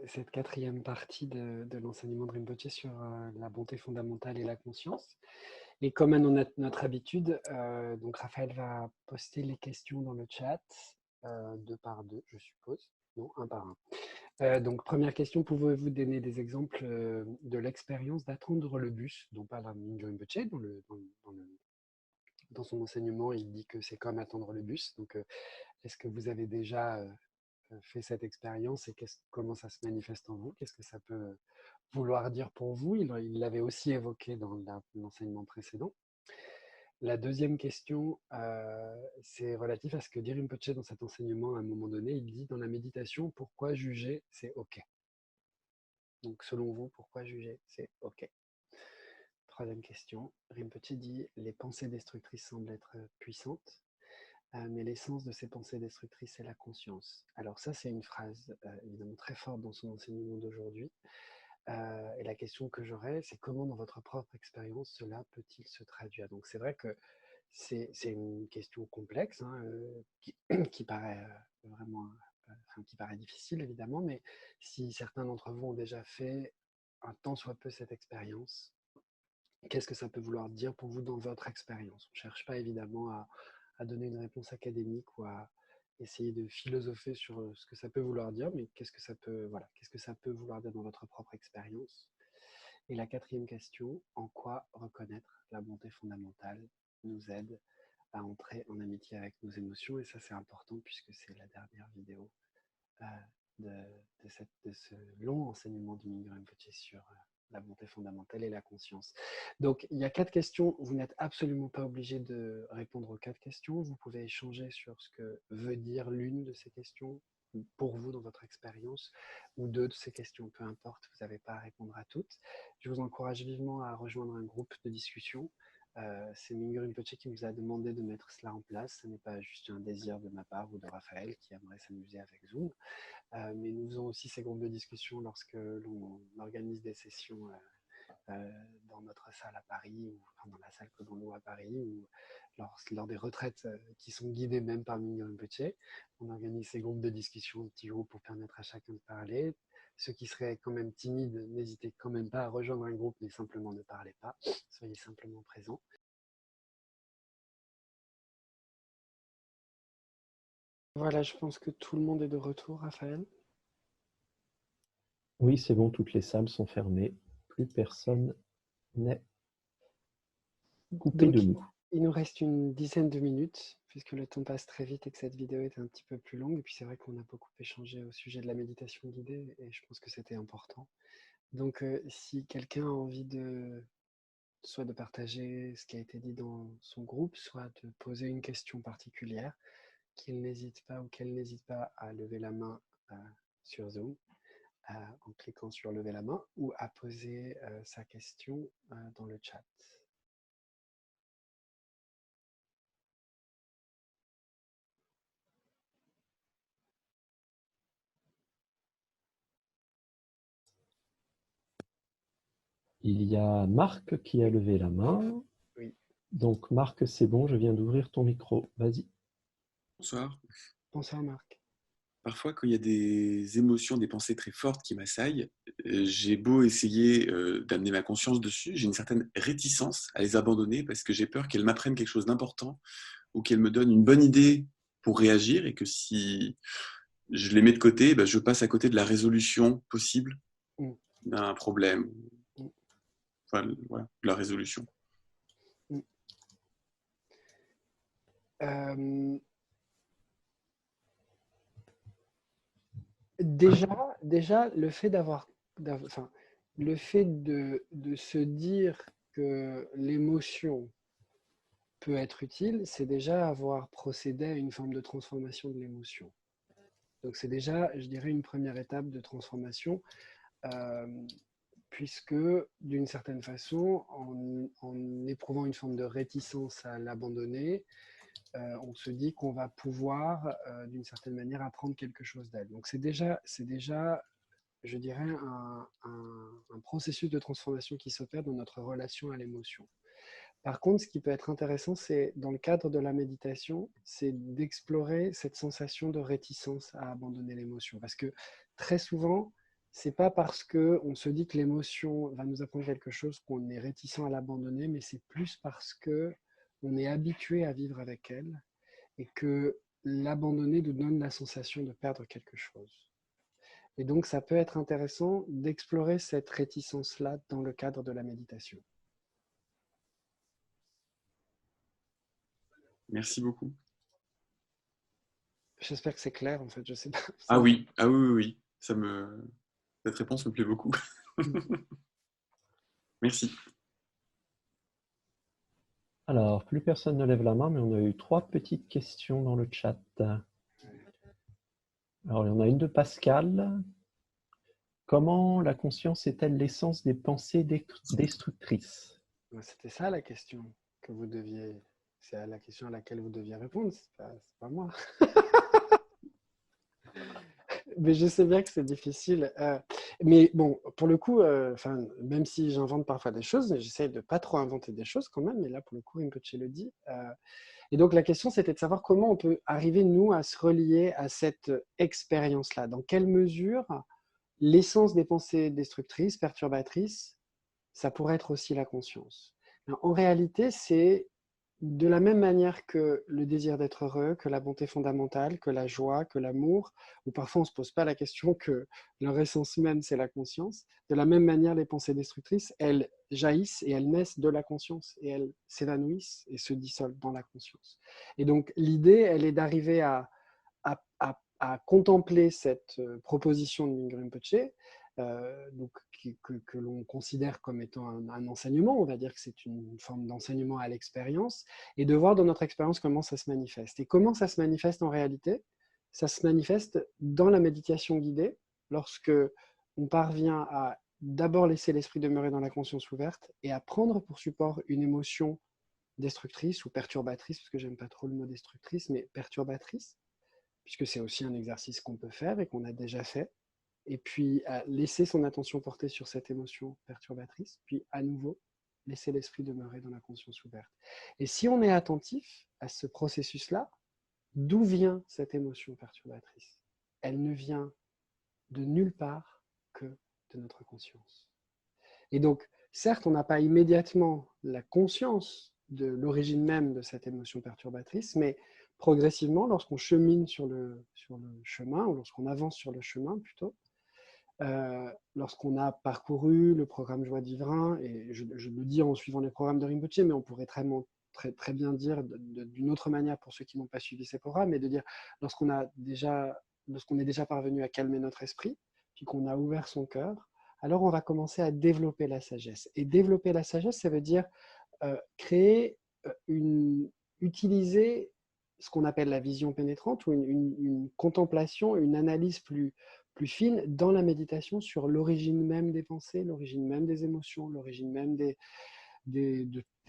cette quatrième partie de l'enseignement de Rinpoche sur la bonté fondamentale et la conscience. Et comme à notre habitude, donc Raphaël va poster les questions dans le chat, 2 par 2, je suppose. Non, 1 par 1. Donc première question, pouvez-vous donner des exemples de l'expérience d'attendre le bus dont parle Mingyur Rinpoche dans son enseignement, il dit que c'est comme attendre le bus. Donc est-ce que vous avez déjà fait cette expérience et comment ça se manifeste en vous? Qu'est-ce que ça peut vouloir dire pour vous? Il l'avait aussi évoqué dans l'enseignement précédent. La deuxième question, c'est relatif à ce que dit Rinpoche dans cet enseignement. À un moment donné, il dit dans la méditation, pourquoi juger, c'est OK. Donc selon vous, pourquoi juger, c'est OK. Troisième question, Rinpoche dit, les pensées destructrices semblent être puissantes, mais l'essence de ces pensées destructrices, c'est la conscience. Alors ça, c'est une phrase évidemment très forte dans son enseignement d'aujourd'hui. Et la question que j'aurais, c'est comment dans votre propre expérience, cela peut-il se traduire? Donc c'est vrai que c'est une question complexe, hein, qui paraît vraiment, qui paraît difficile évidemment, mais si certains d'entre vous ont déjà fait un tant soit peu cette expérience, qu'est-ce que ça peut vouloir dire pour vous dans votre expérience? On ne cherche pas évidemment à donner une réponse académique ou à essayer de philosopher sur ce que ça peut vouloir dire, mais qu'est-ce que ça peut vouloir dire dans votre propre expérience? Et la quatrième question, en quoi reconnaître la bonté fondamentale nous aide à entrer en amitié avec nos émotions? Et ça, c'est important puisque c'est la dernière vidéo de ce long enseignement du Mingyur Rinpoche sur la bonté fondamentale et la conscience. Donc, il y a 4 questions. Vous n'êtes absolument pas obligé de répondre aux 4 questions. Vous pouvez échanger sur ce que veut dire l'une de ces questions pour vous dans votre expérience, ou 2 de ces questions, peu importe, vous n'avez pas à répondre à toutes. Je vous encourage vivement à rejoindre un groupe de discussion. C'est Mingyur Rinpoche qui nous a demandé de mettre cela en place. Ce n'est pas juste un désir de ma part ou de Raphaël qui aimerait s'amuser avec Zoom. Mais nous faisons aussi ces groupes de discussion lorsque l'on organise des sessions dans notre salle à Paris, ou enfin, dans la salle que l'on loue à Paris, ou lors des retraites qui sont guidées même par Mingyur Rinpoche. On organise ces groupes de discussion, petits groupes pour permettre à chacun de parler. Ceux qui seraient quand même timides, n'hésitez quand même pas à rejoindre un groupe, mais simplement ne parlez pas. Soyez simplement présents. Voilà, je pense que tout le monde est de retour, Raphaël. Oui, c'est bon, toutes les salles sont fermées. Plus personne n'est coupé Donc, de nous. il nous reste une dizaine de minutes, puisque le temps passe très vite et que cette vidéo est un petit peu plus longue. Et puis c'est vrai qu'on a beaucoup échangé au sujet de la méditation guidée, et je pense que c'était important. Donc si quelqu'un a envie soit de partager ce qui a été dit dans son groupe, soit de poser une question particulière, qu'il n'hésite pas ou qu'elle n'hésite pas à lever la main sur Zoom, en cliquant sur lever la main, ou à poser sa question dans le chat. Il y a Marc qui a levé la main. Oui. Donc Marc, c'est bon, je viens d'ouvrir ton micro. Vas-y. Bonsoir. Bonsoir Marc. Parfois, quand il y a des émotions, des pensées très fortes qui m'assaillent, j'ai beau essayer d'amener ma conscience dessus, j'ai une certaine réticence à les abandonner parce que j'ai peur qu'elles m'apprennent quelque chose d'important ou qu'elles me donnent une bonne idée pour réagir, et que si je les mets de côté, je passe à côté de la résolution possible d'un problème. Voilà, de la résolution. Déjà, le fait le fait de se dire que l'émotion peut être utile, c'est déjà avoir procédé à une forme de transformation de l'émotion. Donc c'est déjà, je dirais, une première étape de transformation. puisque d'une certaine façon, en éprouvant une forme de réticence à l'abandonner, on se dit qu'on va pouvoir, d'une certaine manière, apprendre quelque chose d'elle. Donc c'est déjà, je dirais, un processus de transformation qui s'opère dans notre relation à l'émotion. Par contre, ce qui peut être intéressant, c'est dans le cadre de la méditation, c'est d'explorer cette sensation de réticence à abandonner l'émotion. Parce que très souvent, c'est pas parce qu'on se dit que l'émotion va nous apprendre quelque chose qu'on est réticent à l'abandonner, mais c'est plus parce qu'on est habitué à vivre avec elle et que l'abandonner nous donne la sensation de perdre quelque chose. Et donc, ça peut être intéressant d'explorer cette réticence-là dans le cadre de la méditation. Merci beaucoup. J'espère que c'est clair, en fait, je sais pas. Ah oui, oui. Cette réponse me plaît beaucoup. Merci. Alors, plus personne ne lève la main, mais on a eu 3 petites questions dans le chat. Alors, il y en a une de Pascal. Comment la conscience est-elle l'essence des pensées destructrices? C'était ça la question que vous deviez... C'est la question à laquelle vous deviez répondre, c'est pas moi. Mais je sais bien que c'est difficile. Mais bon, pour le coup, même si j'invente parfois des choses, j'essaie de ne pas trop inventer des choses quand même, mais là, pour le coup, Rinpoche le dit. Et donc, la question, c'était de savoir comment on peut arriver, nous, à se relier à cette expérience-là. Dans quelle mesure l'essence des pensées destructrices, perturbatrices, ça pourrait être aussi la conscience. En réalité, c'est de la même manière que le désir d'être heureux, que la bonté fondamentale, que la joie, que l'amour, ou parfois on ne se pose pas la question que leur essence même, c'est la conscience. De la même manière, les pensées destructrices, elles jaillissent et elles naissent de la conscience, et elles s'évanouissent et se dissolvent dans la conscience. Et donc, l'idée, elle est d'arriver à contempler cette proposition de Mingyur Rinpoche, que l'on considère comme étant un enseignement, on va dire que c'est une forme d'enseignement à l'expérience, et de voir dans notre expérience comment ça se manifeste. Et comment ça se manifeste en réalité? Ça se manifeste dans la méditation guidée, lorsque on parvient à d'abord laisser l'esprit demeurer dans la conscience ouverte et à prendre pour support une émotion destructrice ou perturbatrice, parce que j'aime pas trop le mot destructrice, mais perturbatrice, puisque c'est aussi un exercice qu'on peut faire et qu'on a déjà fait, et puis à laisser son attention portée sur cette émotion perturbatrice, puis à nouveau, laisser l'esprit demeurer dans la conscience ouverte. Et si on est attentif à ce processus-là, d'où vient cette émotion perturbatrice? Elle ne vient de nulle part que de notre conscience. Et donc, certes, on n'a pas immédiatement la conscience de l'origine même de cette émotion perturbatrice, mais progressivement, lorsqu'on chemine sur le chemin, ou lorsqu'on avance sur le chemin plutôt, lorsqu'on a parcouru le programme Joie de Vivre, et je le dis en suivant les programmes de Rinpoche, mais on pourrait très bien dire d'une autre manière pour ceux qui n'ont pas suivi ces programmes, mais de dire lorsqu'on est déjà parvenu à calmer notre esprit, puis qu'on a ouvert son cœur, alors on va commencer à développer la sagesse. Et développer la sagesse, ça veut dire utiliser ce qu'on appelle la vision pénétrante, ou une contemplation, une analyse plus fine dans la méditation sur l'origine même des pensées, l'origine même des émotions, l'origine même des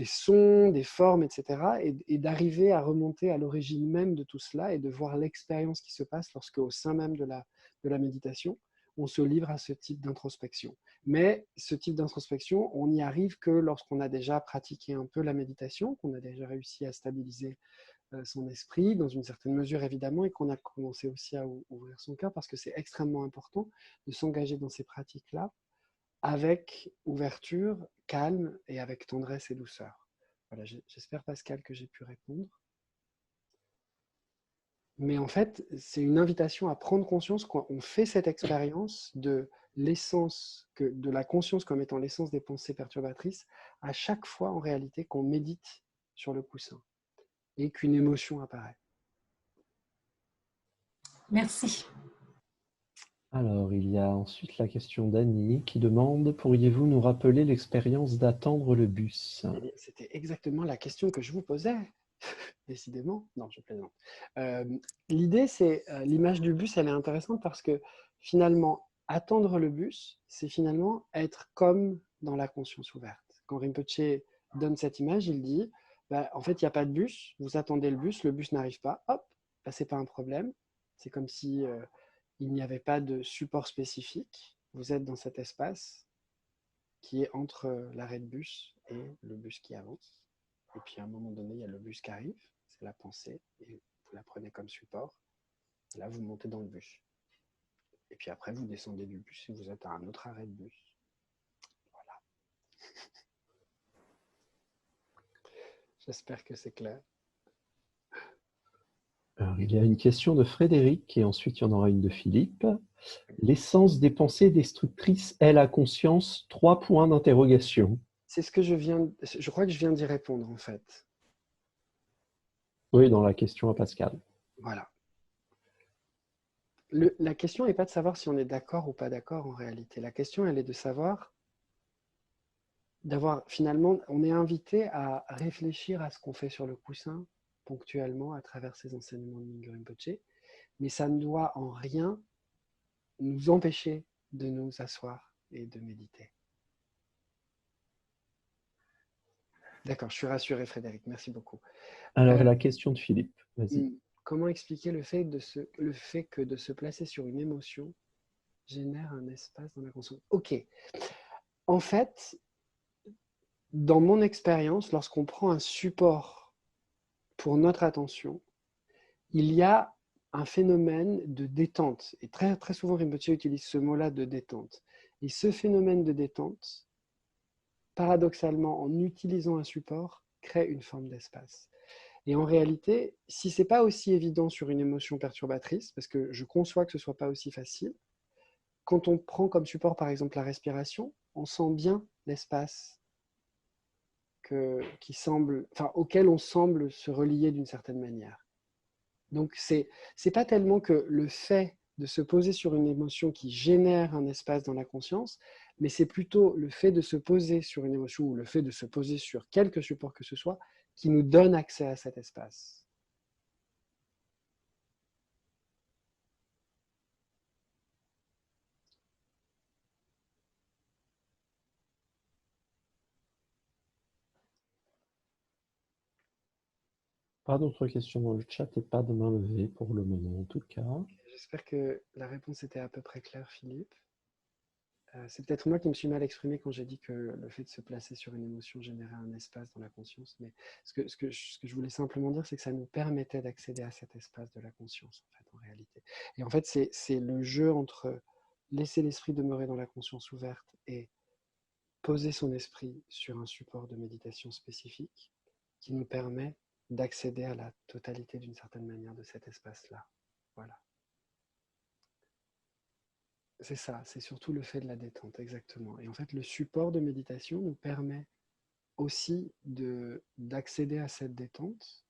sons, des formes, etc. Et d'arriver à remonter à l'origine même de tout cela et de voir l'expérience qui se passe lorsque, au sein même de la méditation, on se livre à ce type d'introspection. Mais ce type d'introspection, on n'y arrive que lorsqu'on a déjà pratiqué un peu la méditation, qu'on a déjà réussi à stabiliser son esprit, dans une certaine mesure évidemment, et qu'on a commencé aussi à ouvrir son cœur, parce que c'est extrêmement important de s'engager dans ces pratiques-là avec ouverture, calme et avec tendresse et douceur. Voilà, j'espère, Pascal, que j'ai pu répondre. Mais en fait, c'est une invitation à prendre conscience quand on fait cette expérience de l'essence, de la conscience comme étant l'essence des pensées perturbatrices, à chaque fois en réalité qu'on médite sur le coussin et qu'une émotion apparaît. Merci. Alors, il y a ensuite la question d'Annie qui demande « Pourriez-vous nous rappeler l'expérience d'attendre le bus ?» Eh bien, c'était exactement la question que je vous posais. Décidément, non, je plaisante. L'idée, c'est l'image du bus, elle est intéressante parce que finalement, attendre le bus, c'est finalement être comme dans la conscience ouverte. Quand Rinpoche donne cette image, il dit, en fait, il n'y a pas de bus, vous attendez le bus n'arrive pas, hop, ce n'est pas un problème. C'est comme si il n'y avait pas de support spécifique. Vous êtes dans cet espace qui est entre l'arrêt de bus et le bus qui avance. Et puis à un moment donné, il y a le bus qui arrive, c'est la pensée, et vous la prenez comme support. Et là, vous montez dans le bus. Et puis après, vous descendez du bus et vous êtes à un autre arrêt de bus. Voilà. J'espère que c'est clair. Alors, il y a une question de Frédéric et ensuite il y en aura une de Philippe. L'essence des pensées destructrices est la conscience, 3 points d'interrogation. C'est ce que je crois que je viens d'y répondre en fait. Oui, dans la question à Pascal. Voilà. La question n'est pas de savoir si on est d'accord ou pas d'accord en réalité. La question, elle est de savoir, finalement, on est invité à réfléchir à ce qu'on fait sur le coussin ponctuellement à travers ces enseignements de Mingyur Rinpoche, mais ça ne doit en rien nous empêcher de nous asseoir et de méditer. D'accord, je suis rassuré Frédéric, merci beaucoup. Alors la question de Philippe, vas-y. Comment expliquer le fait que de se placer sur une émotion génère un espace dans la conscience? Ok. En fait, dans mon expérience, lorsqu'on prend un support pour notre attention, il y a un phénomène de détente. Et très, très souvent, Rinpoche utilise ce mot-là de détente. Et ce phénomène de détente, paradoxalement, en utilisant un support, crée une forme d'espace. Et en réalité, si ce n'est pas aussi évident sur une émotion perturbatrice, parce que je conçois que ce ne soit pas aussi facile, quand on prend comme support par exemple la respiration, on sent bien l'espace auquel on semble se relier d'une certaine manière. Donc c'est pas tellement que le fait de se poser sur une émotion qui génère un espace dans la conscience, mais c'est plutôt le fait de se poser sur une émotion ou le fait de se poser sur quelque support que ce soit qui nous donne accès à cet espace. Pas d'autres questions dans le chat et pas de main levée pour le moment en tout cas. J'espère que la réponse était à peu près claire, Philippe. C'est peut-être moi qui me suis mal exprimé quand j'ai dit que le fait de se placer sur une émotion générait un espace dans la conscience, mais ce que je voulais simplement dire, c'est que ça nous permettait d'accéder à cet espace de la conscience, en fait, en réalité. Et en fait, c'est le jeu entre laisser l'esprit demeurer dans la conscience ouverte et poser son esprit sur un support de méditation spécifique qui nous permet d'accéder à la totalité d'une certaine manière de cet espace-là. Voilà. C'est ça, c'est surtout le fait de la détente, exactement. Et en fait, le support de méditation nous permet aussi d'accéder à cette détente.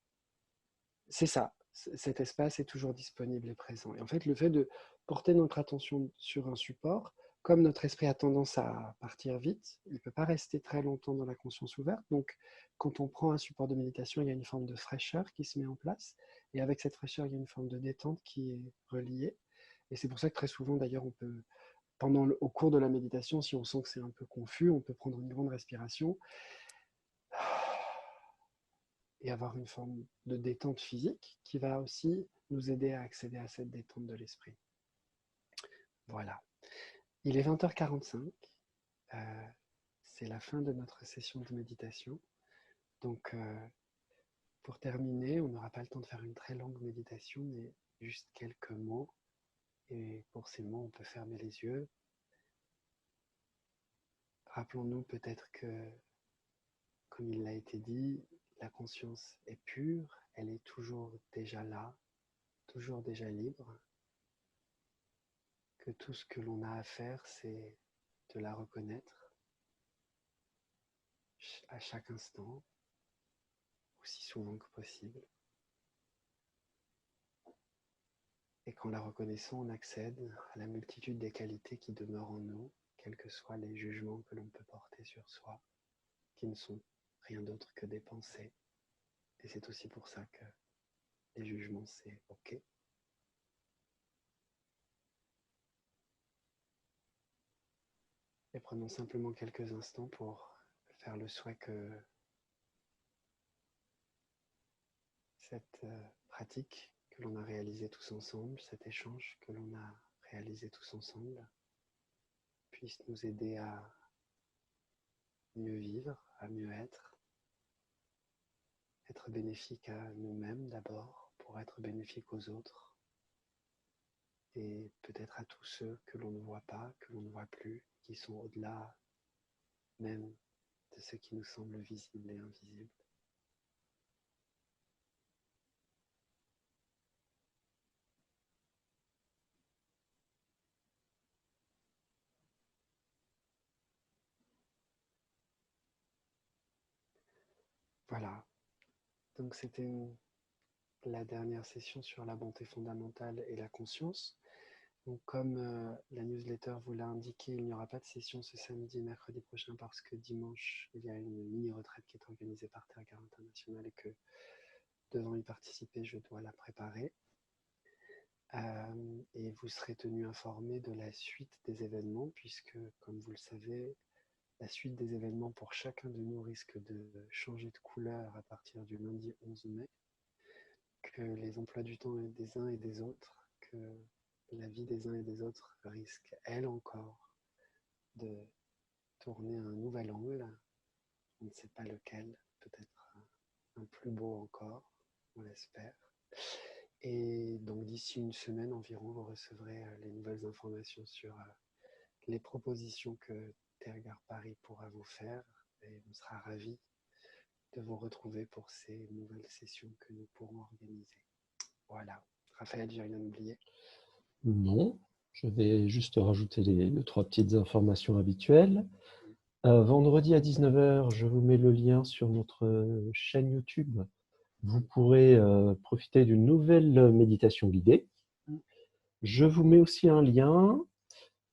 C'est ça, cet espace est toujours disponible et présent. Et en fait, le fait de porter notre attention sur un support, comme notre esprit a tendance à partir vite, il ne peut pas rester très longtemps dans la conscience ouverte. Donc, quand on prend un support de méditation, il y a une forme de fraîcheur qui se met en place. Et avec cette fraîcheur, il y a une forme de détente qui est reliée. Et c'est pour ça que très souvent, d'ailleurs, on peut, au cours de la méditation, si on sent que c'est un peu confus, on peut prendre une grande respiration et avoir une forme de détente physique qui va aussi nous aider à accéder à cette détente de l'esprit. Voilà. Il est 20h45. C'est la fin de notre session de méditation. Donc, pour terminer, on n'aura pas le temps de faire une très longue méditation, mais juste quelques mots. Et pour ces mots, on peut fermer les yeux. Rappelons-nous peut-être que, comme il l'a été dit, la conscience est pure, elle est toujours déjà là, toujours déjà libre, que tout ce que l'on a à faire, c'est de la reconnaître à chaque instant, aussi souvent que possible. Et qu'en la reconnaissant, on accède à la multitude des qualités qui demeurent en nous, quels que soient les jugements que l'on peut porter sur soi, qui ne sont rien d'autre que des pensées. Et c'est aussi pour ça que les jugements, c'est OK. Et prenons simplement quelques instants pour faire le souhait que cette pratique que l'on a réalisée tous ensemble, cet échange que l'on a réalisé tous ensemble, puisse nous aider à mieux vivre, à mieux être bénéfique à nous-mêmes d'abord, pour être bénéfique aux autres, et peut-être à tous ceux que l'on ne voit pas, que l'on ne voit plus, qui sont au-delà même de ce qui nous semble visible et invisible. Voilà, donc c'était la dernière session sur la bonté fondamentale et la conscience. Donc comme la newsletter vous l'a indiqué, il n'y aura pas de session ce samedi et mercredi prochain parce que dimanche, il y a une mini-retraite qui est organisée par Terre-Garde International et que devant y participer, je dois la préparer. Et vous serez tenu informé de la suite des événements puisque, comme vous le savez, la suite des événements pour chacun de nous risque de changer de couleur à partir du lundi 11 mai, que les emplois du temps des uns et des autres, que la vie des uns et des autres risque, elle encore, de tourner à un nouvel angle. On ne sait pas lequel, peut-être un plus beau encore, on l'espère. Et donc d'ici une semaine environ, vous recevrez les nouvelles informations sur les propositions que Terre-Garde Paris pourra vous faire. Et on sera ravis de vous retrouver pour ces nouvelles sessions que nous pourrons organiser. Voilà. Raphaël, j'ai rien oublié? Non, je vais juste rajouter les 2-3 petites informations habituelles. Vendredi à 19h, je vous mets le lien sur notre chaîne YouTube. Vous pourrez profiter d'une nouvelle méditation guidée. Je vous mets aussi un lien.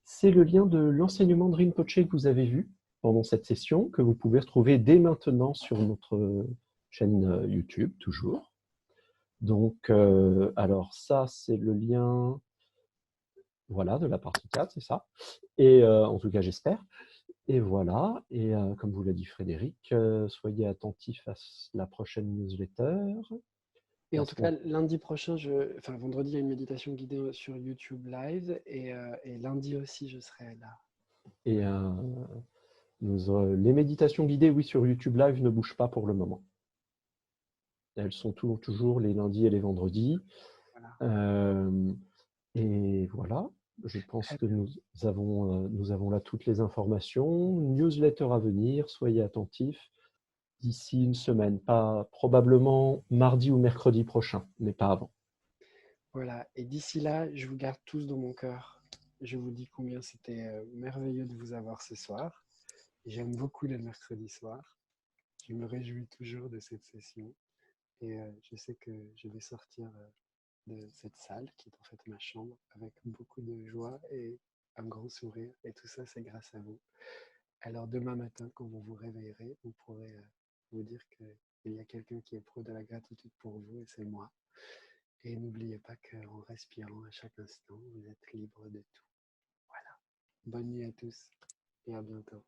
C'est le lien de l'enseignement de Rinpoche que vous avez vu pendant cette session, que vous pouvez retrouver dès maintenant sur notre chaîne YouTube, toujours. Donc, alors ça, c'est le lien, voilà, de la partie 4, c'est ça. Et en tout cas, j'espère. Et voilà, et comme vous l'a dit Frédéric, soyez attentifs à la prochaine newsletter. Et en tout cas, lundi prochain, vendredi, il y a une méditation guidée sur YouTube Live et lundi aussi, je serai là. Et les méditations guidées, oui, sur YouTube Live ne bougent pas pour le moment. Elles sont toujours les lundis et les vendredis. Voilà. Et voilà, je pense que nous avons là toutes les informations. Newsletter à venir, soyez attentifs. D'ici une semaine, pas probablement mardi ou mercredi prochain, mais pas avant. Voilà, et d'ici là, je vous garde tous dans mon cœur. Je vous dis combien c'était merveilleux de vous avoir ce soir. J'aime beaucoup le mercredi soir. Je me réjouis toujours de cette session. Et je sais que je vais sortir de cette salle, qui est en fait ma chambre, avec beaucoup de joie et un grand sourire. Et tout ça, c'est grâce à vous. Alors demain matin, quand vous vous réveillerez, vous pourrez vous dire qu'il y a quelqu'un qui éprouve de la gratitude pour vous, et c'est moi. Et n'oubliez pas qu'en respirant à chaque instant, vous êtes libre de tout. Voilà. Bonne nuit à tous et à bientôt.